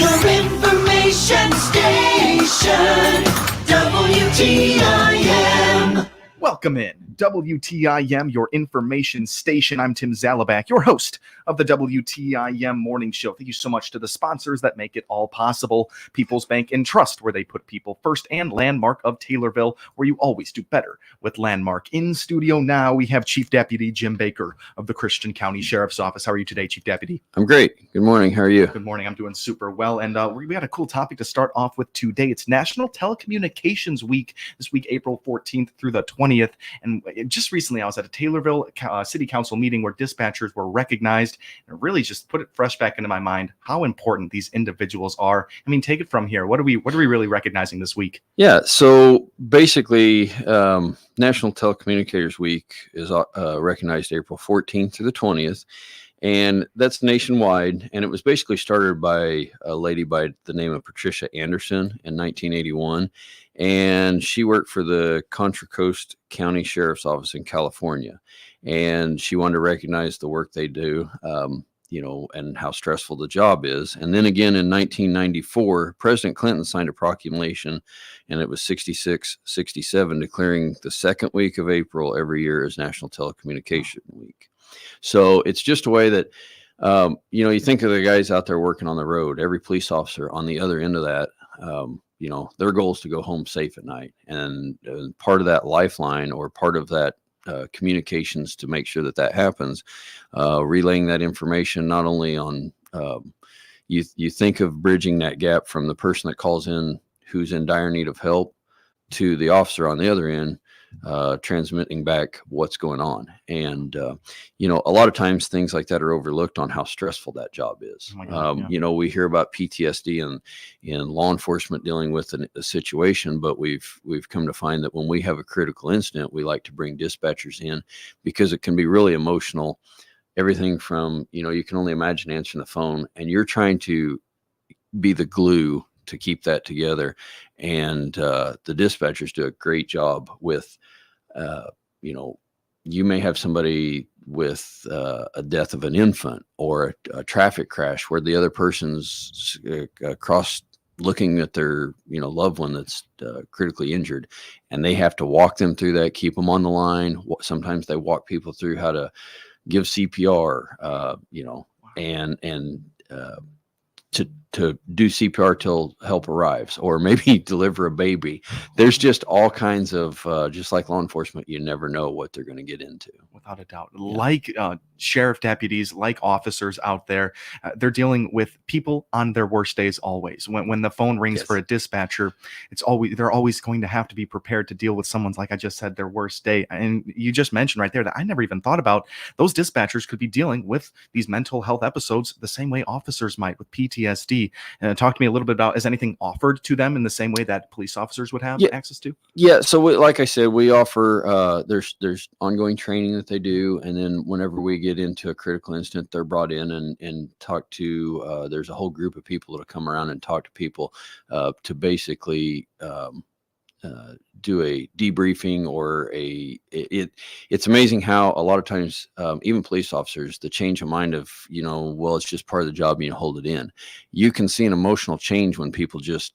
Your information station, WTIM. Welcome in, WTIM, your information station. I'm Tim Zalabak, your host of the WTIM Morning Show. Thank you so much to the sponsors that make it all possible. People's Bank and Trust, where they put people first, and Landmark of Taylorville, where you always do better with Landmark. In studio now, we have Chief Deputy Jim Baker of the Christian County Sheriff's Office. How are you today, Chief Deputy? I'm great. Good morning. How are you? Good morning. I'm doing super well. And we got a cool topic to start off with today. It's National Telecommunications Week, this week, April 14th through the 20th. And just recently, I was at a Taylorville City Council meeting where dispatchers were recognized, and it really just put it fresh back into my mind how important these individuals are. I mean, take it from here. What are we really recognizing this week? Yeah. So basically, National Telecommunicators Week is recognized April 14th through the 20th. And that's nationwide. And it was basically started by a lady by the name of Patricia Anderson in 1981. And she worked for the Contra Coast County Sheriff's Office in California. And she wanted to recognize the work they do, and how stressful the job is. And then again in 1994, President Clinton signed a proclamation, and it was 66-67, declaring the second week of April every year as National Telecommunication Week. So it's just a way that, you think of the guys out there working on the road, every police officer on the other end of that, their goal is to go home safe at night. And part of that lifeline, or part of that communications to make sure that happens, relaying that information, not only on, you think of bridging that gap from the person that calls in who's in dire need of help to the officer on the other end, transmitting back what's going on. And, a lot of times things like that are overlooked on how stressful that job is. Oh my God, yeah. We hear about PTSD and in law enforcement dealing with a situation, but we've come to find that when we have a critical incident, we like to bring dispatchers in because it can be really emotional. Everything from, you can only imagine answering the phone and you're trying to be the glue to keep that together. And the dispatchers do a great job with, you may have somebody with a death of an infant or a traffic crash where the other person's looking at their, loved one that's critically injured, and they have to walk them through that, keep them on the line. Sometimes they walk people through how to give CPR, and to do CPR till help arrives, or maybe deliver a baby. There's just all kinds of, just like law enforcement, you never know what they're going to get into. Without a doubt. Yeah. Like sheriff deputies, like officers out there, they're dealing with people on their worst days always. When the phone rings for a dispatcher, they're always going to have to be prepared to deal with someone's, like I just said, their worst day. And you just mentioned right there that I never even thought about. Those dispatchers could be dealing with these mental health episodes the same way officers might with PTSD. Talk to me a little bit about, is anything offered to them in the same way that police officers would have access to? Yeah. So like I said, we offer, there's ongoing training that they do. And then whenever we get into a critical incident, they're brought in and talk to, there's a whole group of people that'll come around and talk to people to basically do a debriefing or it's amazing how a lot of times, even police officers, the change of mind of, it's just part of the job and you hold it in. You can see an emotional change when people just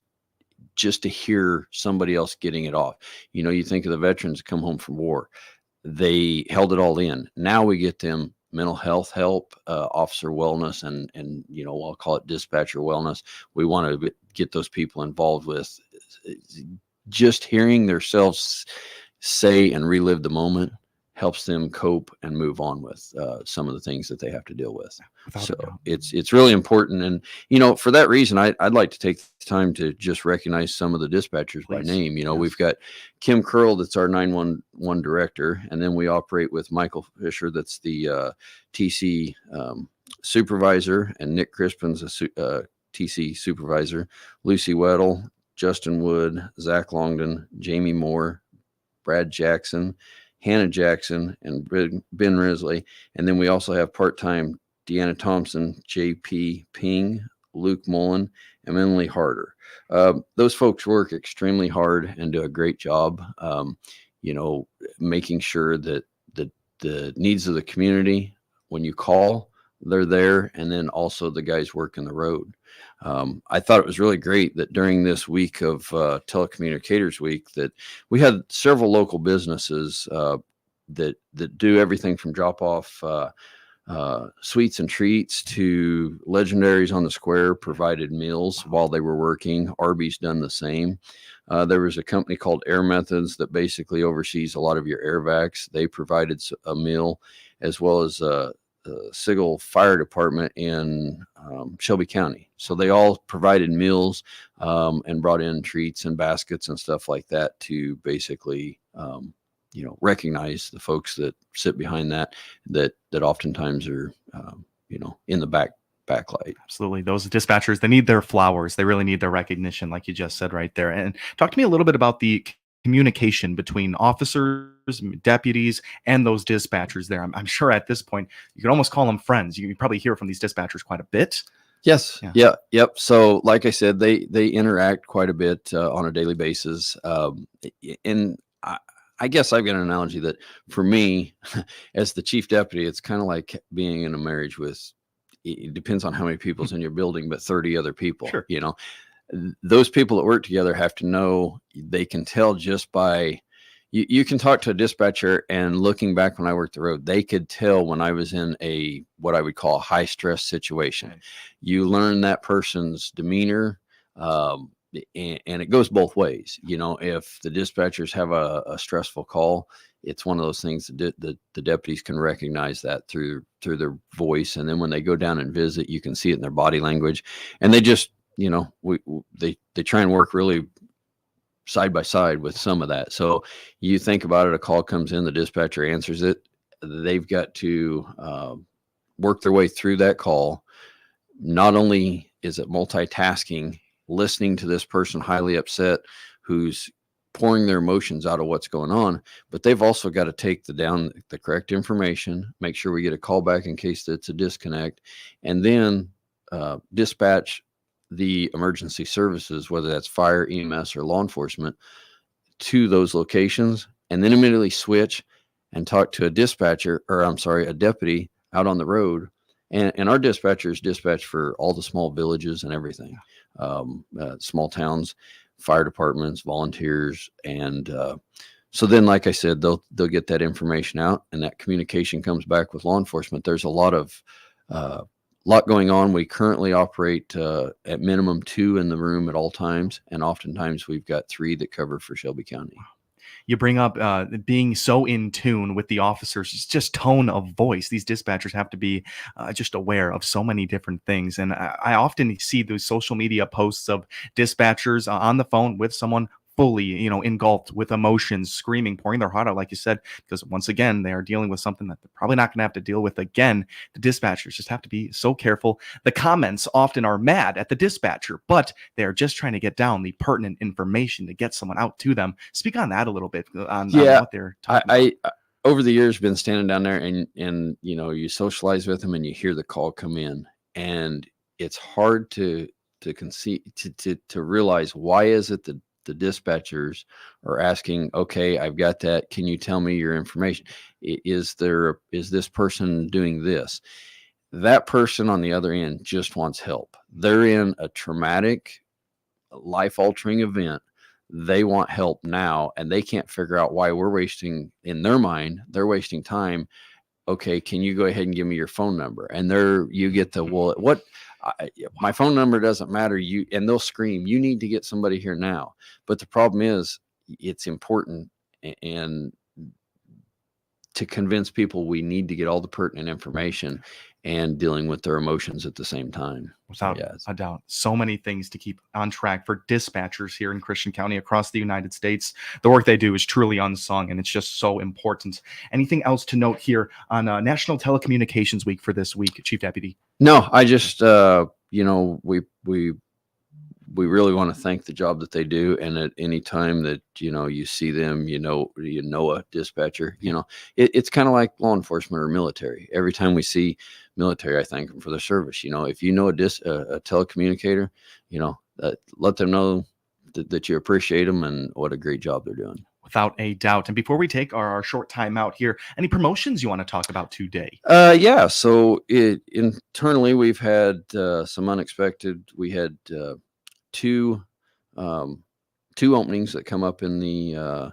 to hear somebody else getting it off. You think of the veterans that come home from war, they held it all in. Now we get them mental health help, officer wellness, and I'll call it dispatcher wellness. We want to get those people involved with just hearing themselves say and relive the moment helps them cope and move on with some of the things that they have to deal with. So it's really important. And, for that reason, I'd like to take the time to just recognize some of the dispatchers by name. We've got Kim Curl, that's our 911 director. And then we operate with Michael Fisher, that's the TC supervisor, and Nick Crispin's a TC supervisor, Lucy Weddle, Justin Wood, Zach Longden, Jamie Moore, Brad Jackson, Hannah Jackson, and Ben Risley. And then we also have part-time Deanna Thompson, JP Ping, Luke Mullen, and Emily Harder. Those folks work extremely hard and do a great job, making sure that the needs of the community, when you call, they're there, and then also the guys working the road. I thought it was really great that during this week of Telecommunicators Week that we had several local businesses that do everything from drop off sweets and treats to Legendaries on the Square provided meals while they were working. Arby's done the same. There was a company called Air Methods that basically oversees a lot of your air vacs. They provided a meal, as well as Sigel Fire Department in Shelby County. So they all provided meals and brought in treats and baskets and stuff like that to basically, recognize the folks that sit behind that oftentimes are, in the backlight. Absolutely. Those dispatchers, they need their flowers. They really need their recognition, like you just said right there. And talk to me a little bit about the communication between officers, deputies, and those dispatchers there. I'm sure at this point, you could almost call them friends. You probably hear from these dispatchers quite a bit. Yes. Yeah. Yep. So like I said, they interact quite a bit on a daily basis. And I guess I've got an analogy that for me, as the chief deputy, it's kind of like being in a marriage with, it depends on how many people's in your building, but 30 other people. Sure. Those people that work together have to know, they can tell just by, you can talk to a dispatcher, and looking back when I worked the road, they could tell when I was in what I would call a high stress situation. Right. You learn that person's demeanor, and it goes both ways. If the dispatchers have a stressful call, it's one of those things that the deputies can recognize that through their voice. And then when they go down and visit, you can see it in their body language, and they just, they try and work really side by side with some of that. So you think about it, a call comes in, the dispatcher answers it. They've got to work their way through that call. Not only is it multitasking, listening to this person highly upset who's pouring their emotions out of what's going on, but they've also got to take the correct information, make sure we get a call back in case it's a disconnect, and then dispatch the emergency services, whether that's fire, EMS, or law enforcement, to those locations, and then immediately switch and talk to a deputy out on the road. And our dispatchers dispatch for all the small villages and everything, small towns, fire departments, volunteers. And so then, like I said, they'll get that information out, and that communication comes back with law enforcement. There's a lot going on. We currently operate at minimum 2 in the room at all times, and oftentimes we've got 3 that cover for Shelby County. You bring up being so in tune with the officers. It's just tone of voice. These dispatchers have to be just aware of so many different things. And I often see those social media posts of dispatchers on the phone with someone fully, engulfed with emotions, screaming, pouring their heart out, like you said, because once again, they are dealing with something that they're probably not going to have to deal with again. The dispatchers just have to be so careful. The comments often are mad at the dispatcher, but they're just trying to get down the pertinent information to get someone out to them. Speak on that a little bit on what they're talking about. Over the years, been standing down there and you socialize with them, and you hear the call come in, and it's hard to conceive, to realize, why is it that the dispatchers are asking, okay, I've got that, can you tell me your information? Is this person doing this? That person on the other end just wants help. They're in a traumatic, life-altering event. They want help now, and they can't figure out why we're wasting, in their mind, they're wasting time. Okay, can you go ahead and give me your phone number? And you get the, well, what? My phone number doesn't matter. And they'll scream, you need to get somebody here now. But the problem is, it's important, and to convince people we need to get all the pertinent information and dealing with their emotions at the same time. Without a doubt. So many things to keep on track for dispatchers here in Christian County, across the United States. The work they do is truly unsung, and it's just so important. Anything else to note here on National Telecommunications Week for this week, Chief Deputy? No, I just, we really want to thank the job that they do. And at any time that, you see them, a dispatcher, it's kind of like law enforcement or military. Every time we see military, I thank them for their service. If you know a telecommunicator, let them know that you appreciate them and what a great job they're doing. Without a doubt. And before we take our short time out here, any promotions you want to talk about today? Yeah. So internally, we've had some unexpected. We had two um, two openings that come up in the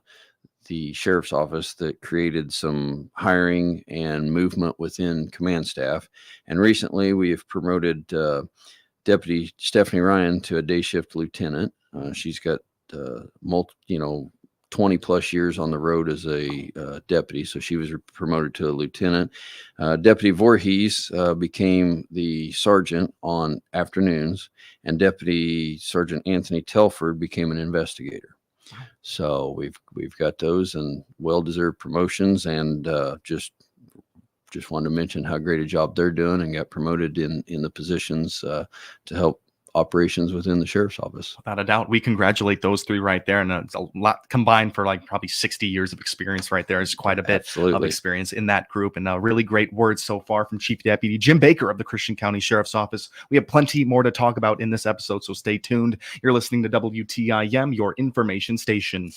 sheriff's office that created some hiring and movement within command staff. And recently, we have promoted Deputy Stephanie Ryan to a day shift lieutenant. She's got 20 plus years on the road as a deputy, so she was promoted to a lieutenant. Deputy Voorhees became the sergeant on afternoons, and Deputy Sergeant Anthony Telford became an investigator. So we've got those and well-deserved promotions, and just wanted to mention how great a job they're doing, and got promoted in the positions to help operations within the sheriff's office. Without a doubt, we congratulate those three right there, and it's a lot combined for like probably 60 years of experience right there. It's quite a bit of experience in that group, and really great words so far from Chief Deputy Jim Baker of the Christian County Sheriff's Office. We have plenty more to talk about in this episode, so stay tuned. You're listening to WTIM, your information station.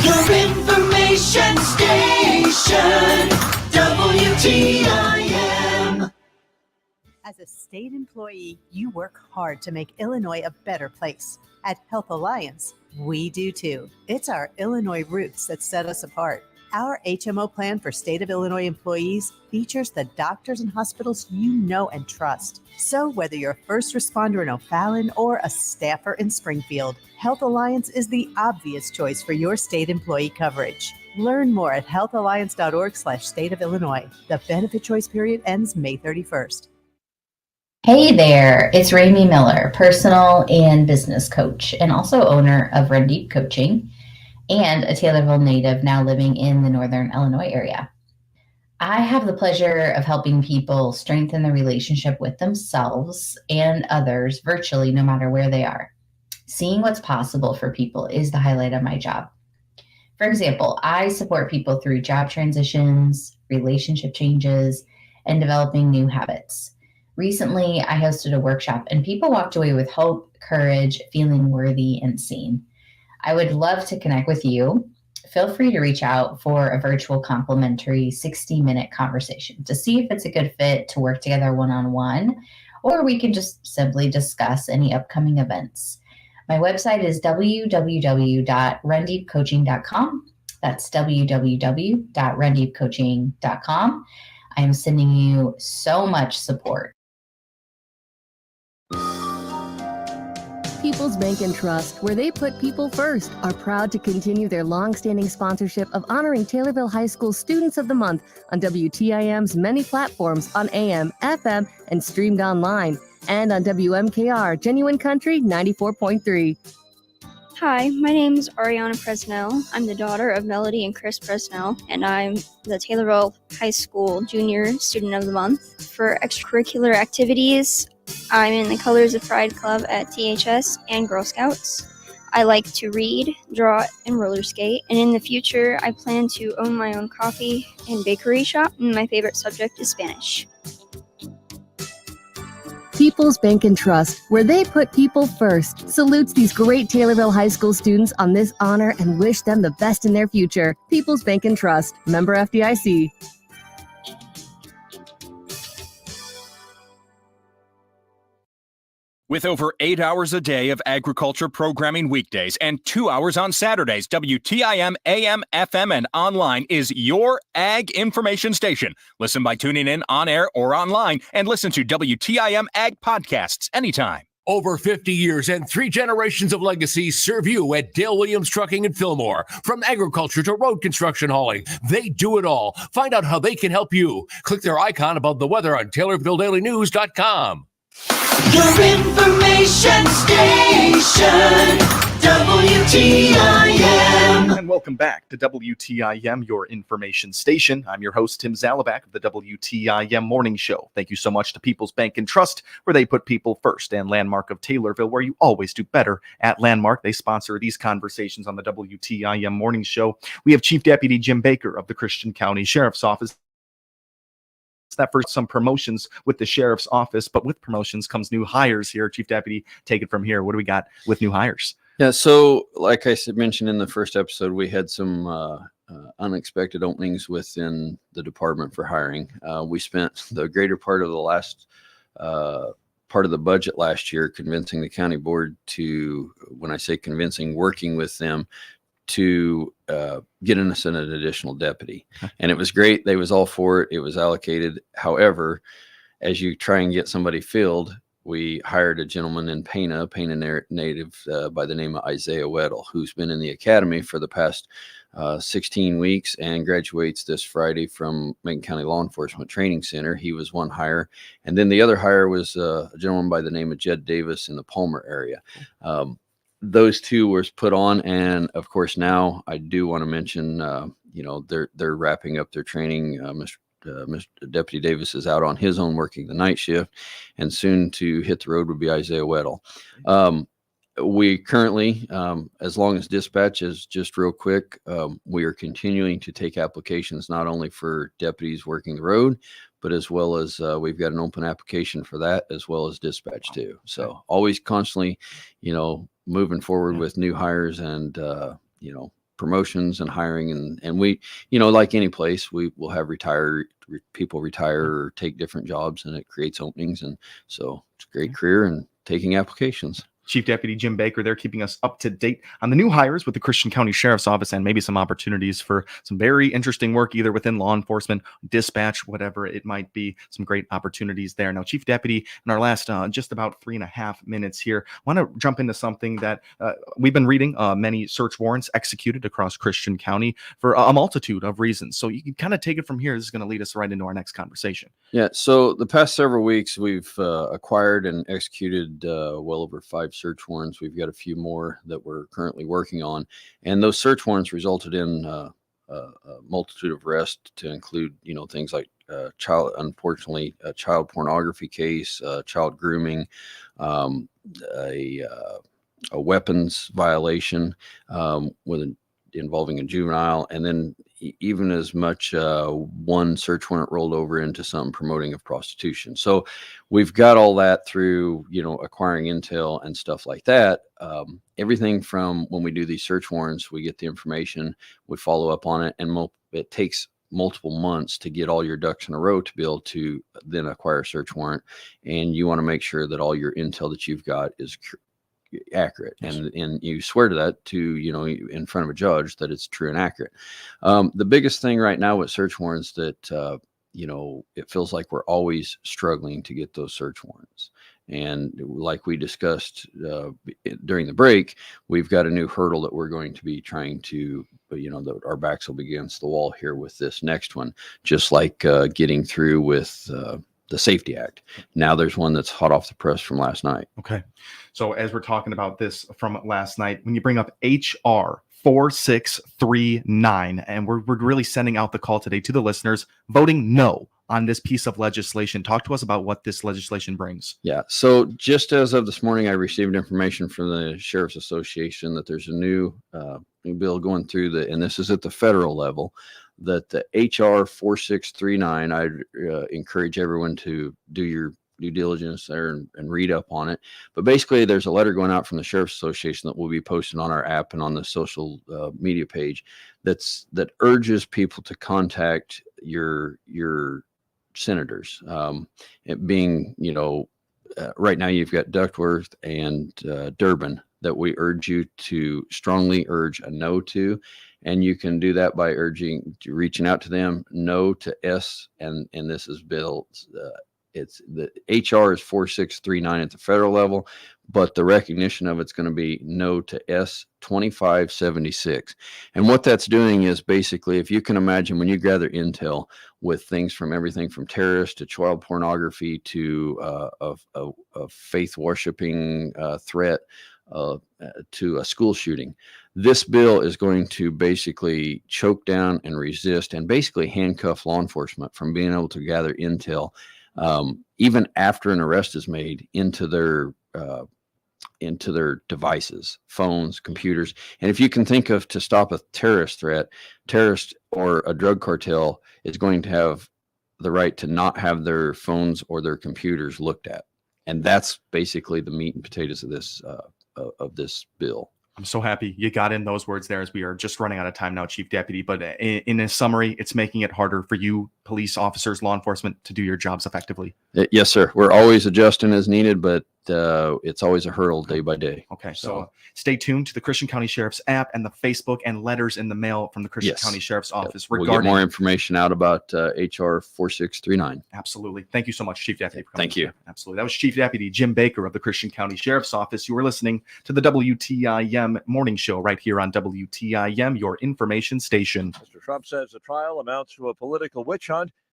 Your information station, WTIM. As a state employee, you work hard to make Illinois a better place. At Health Alliance, we do too. It's our Illinois roots that set us apart. Our HMO plan for state of Illinois employees features the doctors and hospitals you know and trust. So whether you're a first responder in O'Fallon or a staffer in Springfield, Health Alliance is the obvious choice for your state employee coverage. Learn more at healthalliance.org/state of Illinois. The benefit choice period ends May 31st. Hey there, it's Raimi Miller, personal and business coach, and also owner of Rendeep Coaching, and a Taylorville native now living in the Northern Illinois area. I have the pleasure of helping people strengthen their relationship with themselves and others virtually, no matter where they are. Seeing what's possible for people is the highlight of my job. For example, I support people through job transitions, relationship changes, and developing new habits. Recently, I hosted a workshop and people walked away with hope, courage, feeling worthy and seen. I would love to connect with you. Feel free to reach out for a virtual complimentary 60-minute conversation to see if it's a good fit to work together one-on-one, or we can just simply discuss any upcoming events. My website is www.rendeepcoaching.com. That's www.rendeepcoaching.com. I am sending you so much support. People's Bank and Trust, where they put people first, are proud to continue their long-standing sponsorship of honoring Taylorville High School Students of the Month on WTIM's many platforms on AM, FM, and streamed online, and on WMKR Genuine Country 94.3. Hi, my name is Ariana Presnell. I'm the daughter of Melody and Chris Presnell, and I'm the Taylorville High School Junior Student of the Month. For extracurricular activities, I'm in the Colors of Pride Club at THS and Girl Scouts. I like to read, draw, and roller skate, and in the future, I plan to own my own coffee and bakery shop, and my favorite subject is Spanish. People's Bank and Trust, where they put people first, salutes these great Taylorville High School students on this honor and wish them the best in their future. People's Bank and Trust, member FDIC. With over 8 hours a day of agriculture programming weekdays and 2 hours on Saturdays, WTIM AM, FM, and online is your ag information station. Listen by tuning in on air or online, and listen to WTIM Ag podcasts anytime. Over 50 years and 3 generations of legacy serve you at Dale Williams Trucking in Fillmore. From agriculture to road construction hauling, they do it all. Find out how they can help you. Click their icon above the weather on TaylorvilleDailyNews.com. Your information station, WTIM. And welcome back to WTIM, your information station. I'm your host, Tim Zalabak of the WTIM Morning Show. Thank you so much to People's Bank and Trust, where they put people first, and Landmark of Taylorville, where you always do better at Landmark. They sponsor these conversations on the WTIM Morning Show. We have Chief Deputy Jim Baker of the Christian County Sheriff's Office. That for some promotions with the sheriff's office, but with promotions comes new hires here. Chief Deputy, take it from here. What do we got with new hires? Yeah. So, like I said, mentioned in the first episode, we had some unexpected openings within the department for hiring. We spent the greater part of the last part of the budget last year convincing the county board to, when I say convincing, working with them to get us an additional deputy. And it was great. They was all for it. It was allocated. However, as you try and get somebody filled, we hired a gentleman in Pana native by the name of Isaiah Weddle, who's been in the academy for the past 16 weeks and graduates this Friday from Macon County Law Enforcement Training Center. He was one hire. And then the other hire was a gentleman by the name of Jed Davis in the Palmer area. Those two were put on. And of course, now I do want to mention, they're wrapping up their training. Mr. Deputy Davis is out on his own working the night shift, and soon to hit the road would be Isaiah Weddle. We currently, as long as dispatch is just real quick, we are continuing to take applications not only for deputies working the road, but as well as we've got an open application for that, as well as dispatch too. So always constantly, moving forward with new hires and, promotions and hiring. And we, like any place, we will have people retire or take different jobs, and it creates openings. And so it's a great career and taking applications. Chief Deputy Jim Baker there, keeping us up to date on the new hires with the Christian County Sheriff's Office, and maybe some opportunities for some very interesting work either within law enforcement, dispatch, whatever it might be. Some great opportunities there. Now, Chief Deputy, in our last just about 3.5 minutes here, I want to jump into something that we've been reading. Many search warrants executed across Christian County for a multitude of reasons. So you can kind of take it from here. This is going to lead us right into our next conversation. Yeah. So the past several weeks, we've acquired and executed well over 5 search warrants. We've got a few more that we're currently working on, and those search warrants resulted in a multitude of arrests, to include things like unfortunately a child pornography case, child grooming, a weapons violation involving a juvenile, and then even as much one search warrant rolled over into some promoting of prostitution. So we've got all that through, acquiring intel and stuff like that. Everything from when we do these search warrants, we get the information, we follow up on it, and it takes multiple months to get all your ducks in a row to be able to then acquire a search warrant. And you want to make sure that all your intel that you've got is accurate, and you swear to that to in front of a judge that it's true and accurate. The biggest thing right now with search warrants that it feels like we're always struggling to get those search warrants. And like we discussed during the break, we've got a new hurdle that we're going to be trying to, that our backs will be against the wall here with this next one, just like getting through with the Safety Act. Now there's one that's hot off the press from last night. Okay. So as we're talking about this from last night, when you bring up HR 4639, and we're really sending out the call today to the listeners voting no on this piece of legislation. Talk to us about what this legislation brings. Yeah. So just as of this morning, I received information from the Sheriff's Association that there's a new bill going through and this is at the federal level, that the HR 4639, I'd encourage everyone to do your due diligence there and read up on it. But basically, there's a letter going out from the Sheriff's Association that we'll be posting on our app and on the social media page that urges people to contact your senators. It being, right now you've got Duckworth and Durbin that we urge you to strongly urge a no to. And you can do that by reaching out to them, no to S, and this is Bill. It's the HR is 4639 at the federal level, but the recognition of it's going to be no to S 2576. And what that's doing is basically, if you can imagine, when you gather intel with things from everything from terrorists to child pornography to a faith worshiping threat to a school shooting, this bill is going to basically choke down and resist and basically handcuff law enforcement from being able to gather intel even after an arrest is made into their devices, phones, computers. And if you can think of, to stop a terrorist threat, terrorist or a drug cartel is going to have the right to not have their phones or their computers looked at. And that's basically the meat and potatoes of this bill. I'm so happy you got in those words there, as we are just running out of time now, Chief Deputy. But in a summary, it's making it harder for you, police officers, law enforcement, to do your jobs effectively. Yes, sir. We're always adjusting as needed, but it's always a hurdle day by day. Okay, so stay tuned to the Christian County Sheriff's app and the Facebook and letters in the mail from the Christian County Sheriff's Office We'll regarding get more information out about HR 4639. Absolutely. Thank you so much, Chief Deputy. For coming Thank you. today. Absolutely. That was Chief Deputy Jim Baker of the Christian County Sheriff's Office. You were listening to the WTIM morning show right here on WTIM, your information station. Mr. Trump says the trial amounts to a political witch hunt.